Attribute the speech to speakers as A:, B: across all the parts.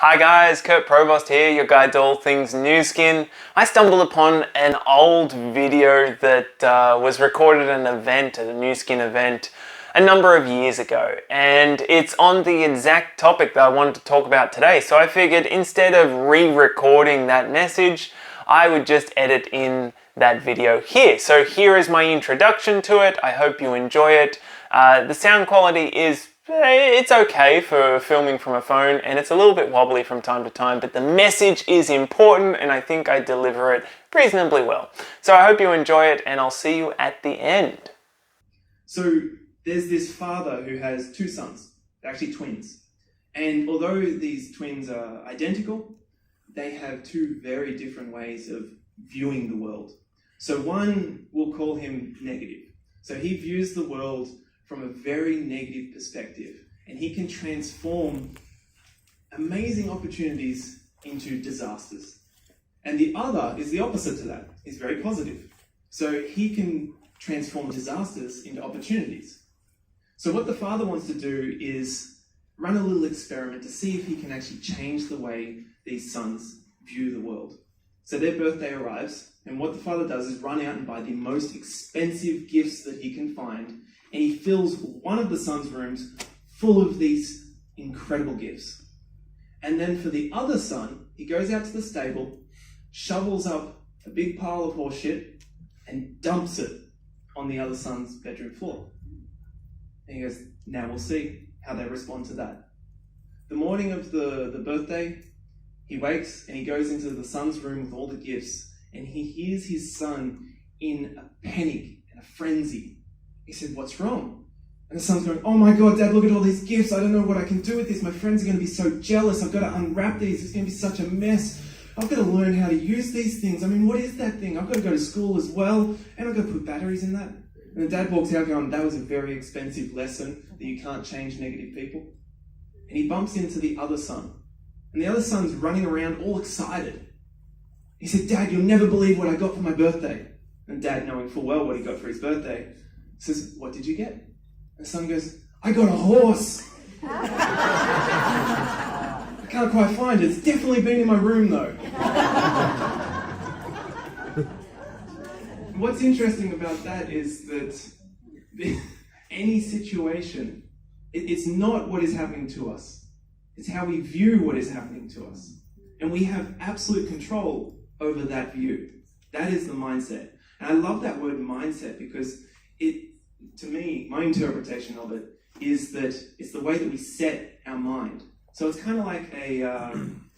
A: Hi guys, Kurt Provost here, your guide to all things Nu Skin. I stumbled upon an old video that was recorded at a Nu Skin event, a number of years ago, and it's on the exact topic that I wanted to talk about today. So I figured instead of re-recording that message, I would just edit in that video here. So here is my introduction to it. I hope you enjoy it. The sound quality is it's okay for filming from a phone, and it's a little bit wobbly from time to time, but the message is important and I think I deliver it reasonably well. So I hope you enjoy it, and I'll see you at the end.
B: So there's this father who has two sons, actually twins. And although these twins are identical, they have two very different ways of viewing the world. So one, we'll call him negative. So he views the world from a very negative perspective, and he can transform amazing opportunities into disasters. And the other is the opposite to that. He's very positive. So he can transform disasters into opportunities. So what the father wants to do is run a little experiment to see if he can actually change the way these sons view the world. So their birthday arrives, and what the father does is run out and buy the most expensive gifts that he can find, and he fills one of the sons' rooms full of these incredible gifts. And then for the other son, he goes out to the stable, shovels up a big pile of horse shit, and dumps it on the other son's bedroom floor. And he goes, now we'll see how they respond to that. The morning of the birthday, he wakes and he goes into the son's room with all the gifts, and he hears his son in a panic and a frenzy. He said, what's wrong? And the son's going, oh my God, Dad, look at all these gifts. I don't know what I can do with this. My friends are going to be so jealous. I've got to unwrap these. It's going to be such a mess. I've got to learn how to use these things. I mean, what is that thing? I've got to go to school as well, and I've got to put batteries in that. And the dad walks out going, that was a very expensive lesson that you can't change negative people. And he bumps into the other son. And the other son's running around all excited. He said, Dad, you'll never believe what I got for my birthday. And Dad, knowing full well what he got for his birthday, says, what did you get? And the son goes, I got a horse. I can't quite find it. It's definitely been in my room though. What's interesting about that is that any situation, it's not what is happening to us. It's how we view what is happening to us. And we have absolute control over that view. That is the mindset. And I love that word mindset because to me, my interpretation of it is that it's the way that we set our mind. So it's kind of like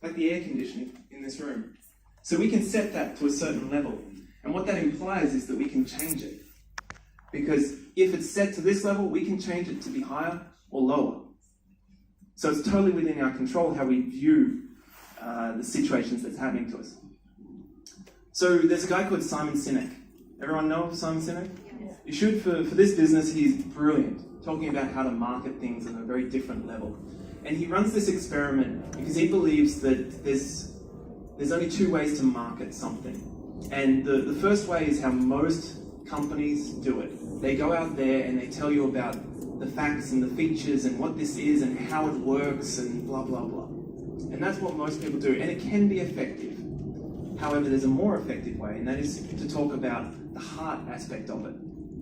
B: like the air conditioning in this room. So we can set that to a certain level. And what that implies is that we can change it. Because if it's set to this level, we can change it to be higher or lower. So it's totally within our control how we view the situations that's happening to us. So there's a guy called Sinek. Everyone know of Simon Sinek? Yes. You should. For this business, he's brilliant, talking about how to market things on a very different level. And he runs this experiment because he believes that there's only two ways to market something. And the first way is how most companies do it. They go out there and they tell you about the facts and the features and what this is and how it works and blah, blah, blah. And that's what most people do. And it can be effective. However, there's a more effective way, and that is to talk about the heart aspect of it.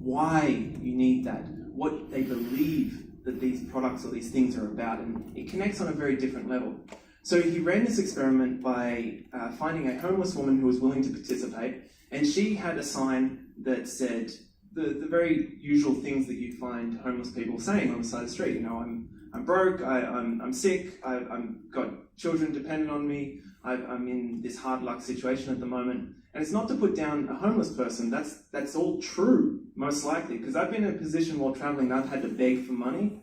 B: Why you need that. What they believe that these products or these things are about. And it connects on a very different level. So he ran this experiment by finding a homeless woman who was willing to participate. And she had a sign that said the very usual things that you find homeless people saying on the side of the street. You know, I'm broke, I'm sick, I've got children dependent on me, I'm in this hard luck situation at the moment. And it's not to put down a homeless person, that's all true, most likely, because I've been in a position while traveling that I've had to beg for money.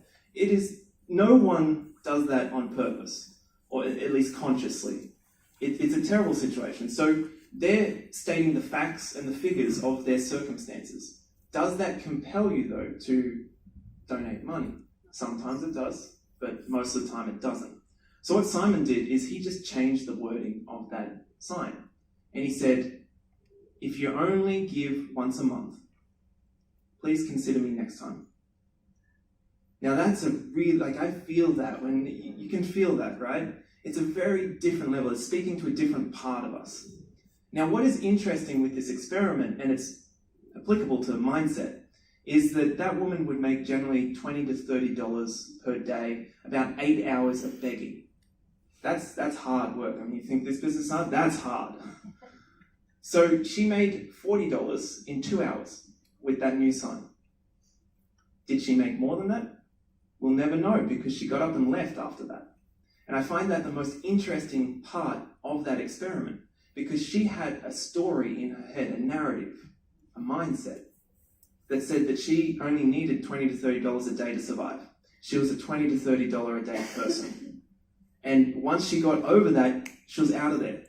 B: No one does that on purpose, or at least consciously. It's a terrible situation. So they're stating the facts and the figures of their circumstances. Does that compel you, though, to donate money? Sometimes it does, but most of the time it doesn't. So what Simon did is he just changed the wording of that sign. And he said, if you only give once a month, please consider me next time. Now that's a real, I feel that when, you can feel that, right? It's a very different level. It's speaking to a different part of us. Now, what is interesting with this experiment, and it's applicable to mindset, is that that woman would make generally $20 to $30 per day, about 8 hours of begging. That's hard work. I mean, you think this business is hard? That's hard. So she made $40 in 2 hours with that new sign. Did she make more than that? We'll never know, because she got up and left after that. And I find that the most interesting part of that experiment, because she had a story in her head, a narrative, a mindset, that said that she only needed $20 to $30 a day to survive. She was a $20 to $30 a day person. And once she got over that, she was out of there.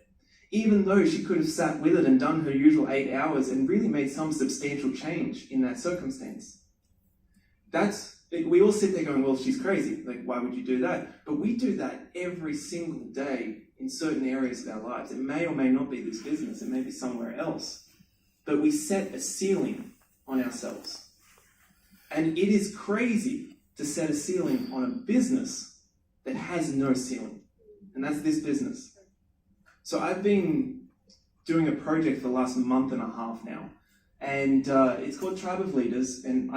B: Even though she could have sat with it and done her usual 8 hours and really made some substantial change in that circumstance. We all sit there going, well, she's crazy. Like, why would you do that? But we do that every single day in certain areas of our lives. It may or may not be this business. It may be somewhere else. But we set a ceiling on ourselves. And it is crazy to set a ceiling on a business that has no ceiling. And that's this business. So I've been doing a project for the last month and a half now. And it's called Tribe of Leaders. And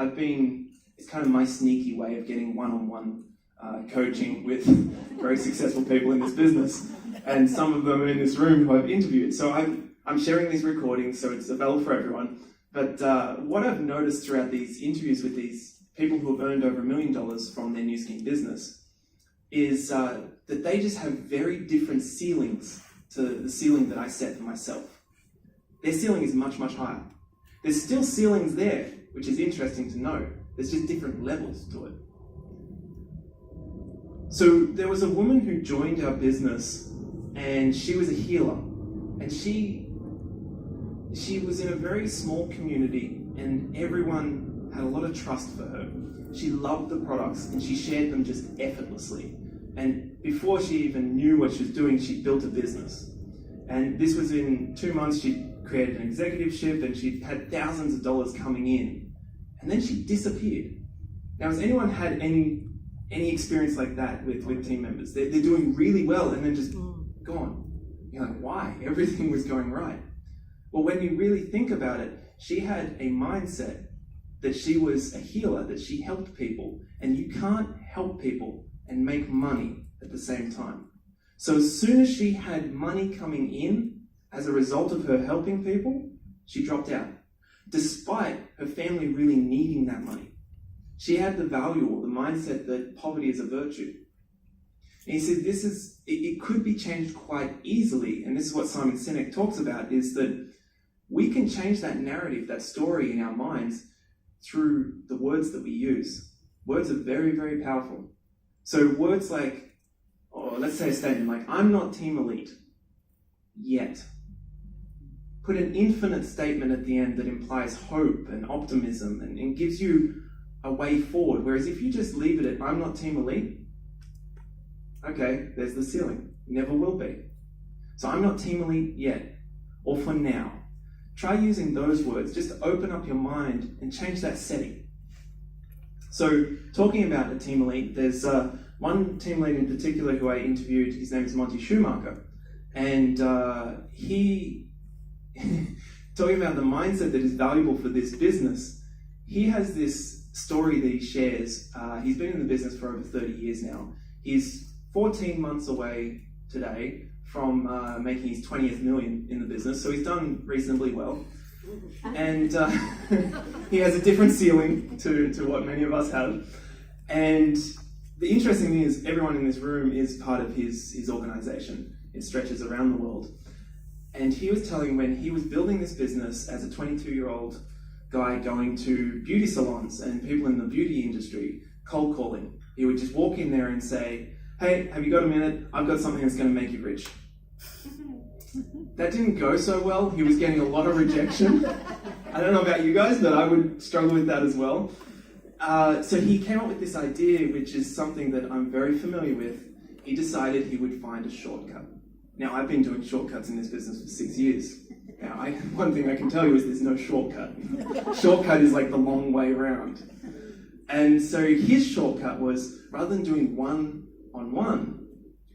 B: it's kind of my sneaky way of getting one-on-one coaching with very successful people in this business. And some of them are in this room who I've interviewed. So I'm sharing these recordings, so it's available for everyone. But what I've noticed throughout these interviews with these people who have earned over $1 million from their new skin business is that they just have very different ceilings to the ceiling that I set for myself. Their ceiling is much, much higher. There's still ceilings there, which is interesting to know. There's just different levels to it. So there was a woman who joined our business, and she was a healer. And she was in a very small community, and everyone had a lot of trust for her. She loved the products, and she shared them just effortlessly. And before she even knew what she was doing, she built a business. And this was in 2 months. She created an executiveship, and she had thousands of dollars coming in. And then she disappeared. Now, has anyone had any experience like that with team members? They're doing really well, and then just gone. You're like, why? Everything was going right. Well, when you really think about it, she had a mindset that she was a healer, that she helped people, and you can't help people and make money at the same time. So as soon as she had money coming in as a result of her helping people, she dropped out, despite her family really needing that money. She had the value or the mindset that poverty is a virtue. And he said it could be changed quite easily, and this is what Simon Sinek talks about, is that we can change that narrative, that story in our minds through the words that we use. Words are very, very powerful. So words like, or let's say a statement like, I'm not team elite yet. Put an infinite statement at the end that implies hope and optimism and gives you a way forward. Whereas if you just leave it at, I'm not team elite, okay, there's the ceiling. Never will be. So I'm not team elite yet, or for now. Try using those words just to open up your mind and change that setting. So talking about a team elite, there's one team lead in particular who I interviewed. His name is Monty Schumacher. And he, talking about the mindset that is valuable for this business, he has this story that he shares. He's been in the business for over 30 years now. He's 14 months away today from making his 20th million in the business, so he's done reasonably well. And he has a different ceiling to what many of us have. And the interesting thing is everyone in this room is part of his organization. It stretches around the world. And he was telling when he was building this business as a 22-year-old guy going to beauty salons and people in the beauty industry, cold calling, he would just walk in there and say, hey, have you got a minute? I've got something that's going to make you rich. That didn't go so well. He was getting a lot of rejection. I don't know about you guys, but I would struggle with that as well. So he came up with this idea, which is something that I'm very familiar with. He decided he would find a shortcut. Now, I've been doing shortcuts in this business for 6 years. Now, one thing I can tell you is there's no shortcut. Shortcut is like the long way around. And so his shortcut was, rather than doing one-on-one,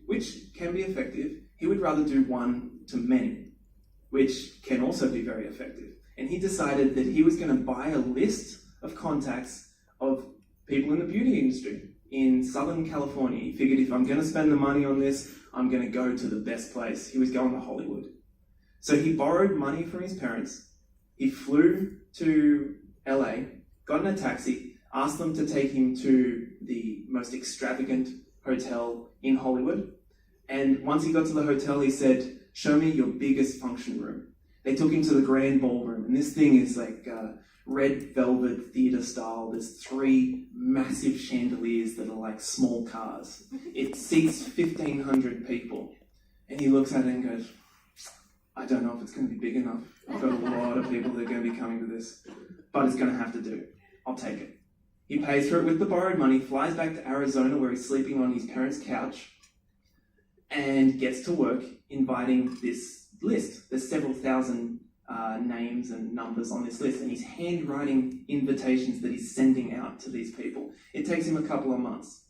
B: which can be effective. He would rather do one to many, which can also be very effective. And he decided that he was going to buy a list of contacts of people in the beauty industry in Southern California. He figured, if I'm going to spend the money on this, I'm going to go to the best place. He was going to Hollywood. So he borrowed money from his parents. He flew to LA, got in a taxi, asked them to take him to the most extravagant hotel in Hollywood. And once he got to the hotel, he said, "Show me your biggest function room." They took him to the grand ballroom, and this thing is like red velvet theater style. There's 3 massive chandeliers that are like small cars. It seats 1,500 people. And he looks at it and goes, "I don't know if it's going to be big enough. I've got a lot of people that are going to be coming to this, but it's going to have to do. I'll take it." He pays for it with the borrowed money, flies back to Arizona where he's sleeping on his parents' couch, and gets to work inviting this list. There's several thousand names and numbers on this list, and he's handwriting invitations that he's sending out to these people. It takes him a couple of months.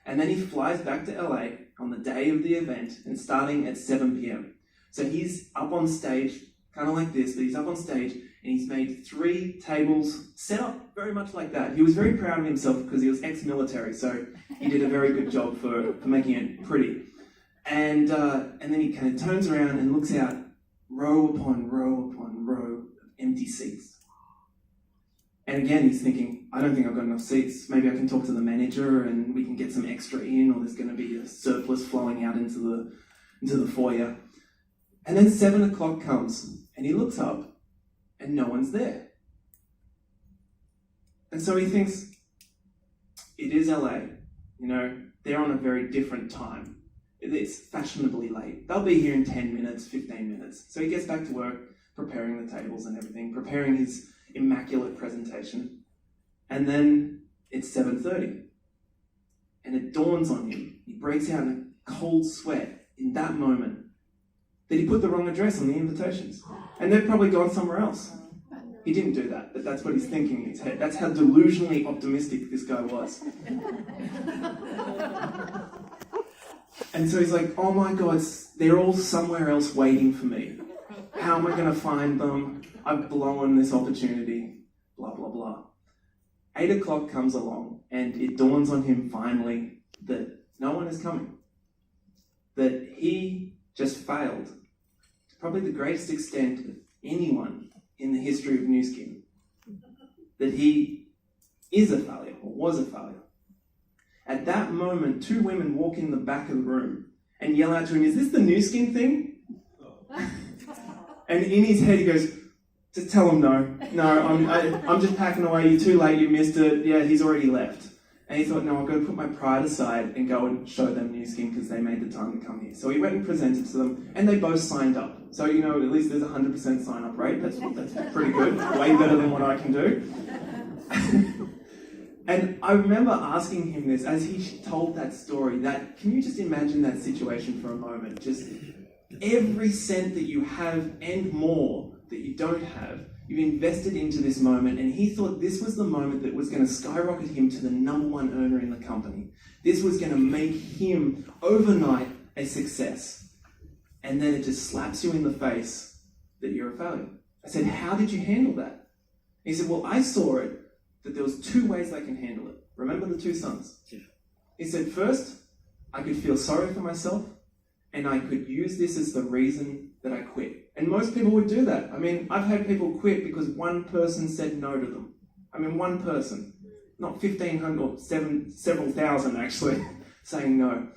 B: And then he flies back to LA on the day of the event, and starting at 7 p.m. So he's up on stage, kind of like this, but he's up on stage, and he's made 3 tables set up very much like that. He was very proud of himself because he was ex-military, so he did a very good job for making it pretty. And then he kind of turns around and looks out, row upon row upon row of empty seats. And again, he's thinking, I don't think I've got enough seats. Maybe I can talk to the manager and we can get some extra in, or there's going to be a surplus flowing out into the foyer. And then 7 o'clock comes, and he looks up, and no one's there. And so he thinks, it is LA. They're on a very different time. It's fashionably late. They'll be here in 10 minutes, 15 minutes. So he gets back to work, preparing the tables and everything, preparing his immaculate presentation. And then it's 7:30. And it dawns on him. He breaks out in a cold sweat in that moment that he put the wrong address on the invitations. And they've probably gone somewhere else. He didn't do that, but that's what he's thinking in his head. That's how delusionally optimistic this guy was. And so he's like, oh my God, they're all somewhere else waiting for me. How am I going to find them? I've blown this opportunity. Blah, blah, blah. 8 o'clock comes along, and it dawns on him finally that no one is coming. That he just failed to probably the greatest extent of anyone in the history of Nu Skin. That he is a failure, or was a failure. At that moment, 2 women walk in the back of the room and yell out to him, "Is this the Nu Skin thing?" And in his head he goes, "Just tell him no. No, I'm just packing away. You're too late, you missed it. Yeah, he's already left." And he thought, no, I've got to put my pride aside and go and show them Nu Skin because they made the time to come here. So he went and presented to them, and they both signed up. So, at least there's a 100% sign-up rate. That's pretty good. Way better than what I can do. And I remember asking him this as he told that story, can you just imagine that situation for a moment? Just every cent that you have and more that you don't have, you've invested into this moment, and he thought this was the moment that was going to skyrocket him to the #1 earner in the company. This was going to make him overnight a success. And then it just slaps you in the face that you're a failure. I said, how did you handle that? He said, well, I saw it that there was 2 ways I can handle it. Remember the 2 sons? Yeah. He said, first, I could feel sorry for myself, and I could use this as the reason that I quit. And most people would do that. I've had people quit because one person said no to them. One person, not 1,500 or several thousand actually, saying no.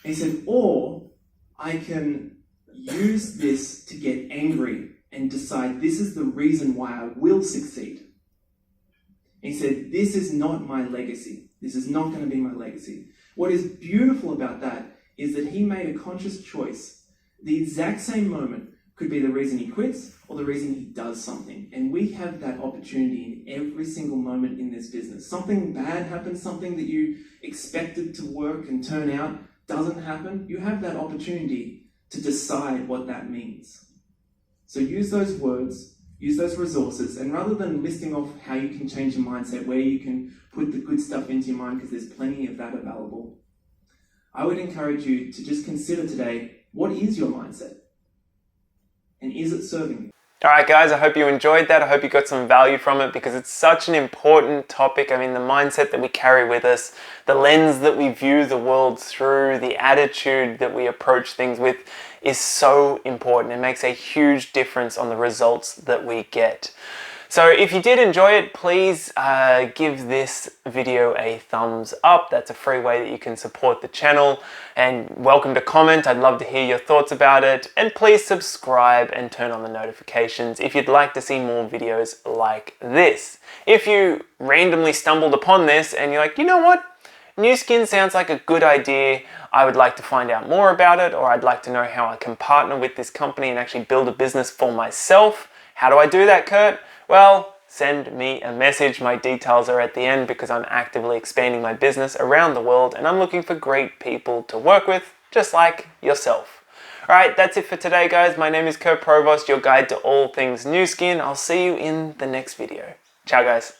B: He said, or I can use this to get angry and decide this is the reason why I will succeed. He said, this is not my legacy. This is not going to be my legacy. What is beautiful about that is that he made a conscious choice. The exact same moment could be the reason he quits or the reason he does something. And we have that opportunity in every single moment in this business. Something bad happens, something that you expected to work and turn out doesn't happen. You have that opportunity to decide what that means. So use those words, use those resources, and rather than listing off how you can change your mindset, where you can put the good stuff into your mind, because there's plenty of that available, I would encourage you to just consider today, what is your mindset? And is it serving you?
A: Alright guys, I hope you enjoyed that. I hope you got some value from it because it's such an important topic. I mean, the mindset that we carry with us, the lens that we view the world through, the attitude that we approach things with is so important. It makes a huge difference on the results that we get. So if you did enjoy it, please give this video a thumbs up. That's a free way that you can support the channel. And welcome to comment. I'd love to hear your thoughts about it. And please subscribe and turn on the notifications if you'd like to see more videos like this. If you randomly stumbled upon this and you're like, you know what? Nu Skin sounds like a good idea. I would like to find out more about it, or I'd like to know how I can partner with this company and actually build a business for myself. How do I do that, Kurt? Well, send me a message. My details are at the end because I'm actively expanding my business around the world and I'm looking for great people to work with, just like yourself. Alright, that's it for today, guys. My name is Kurt Provost, your guide to all things Nu Skin. I'll see you in the next video. Ciao, guys.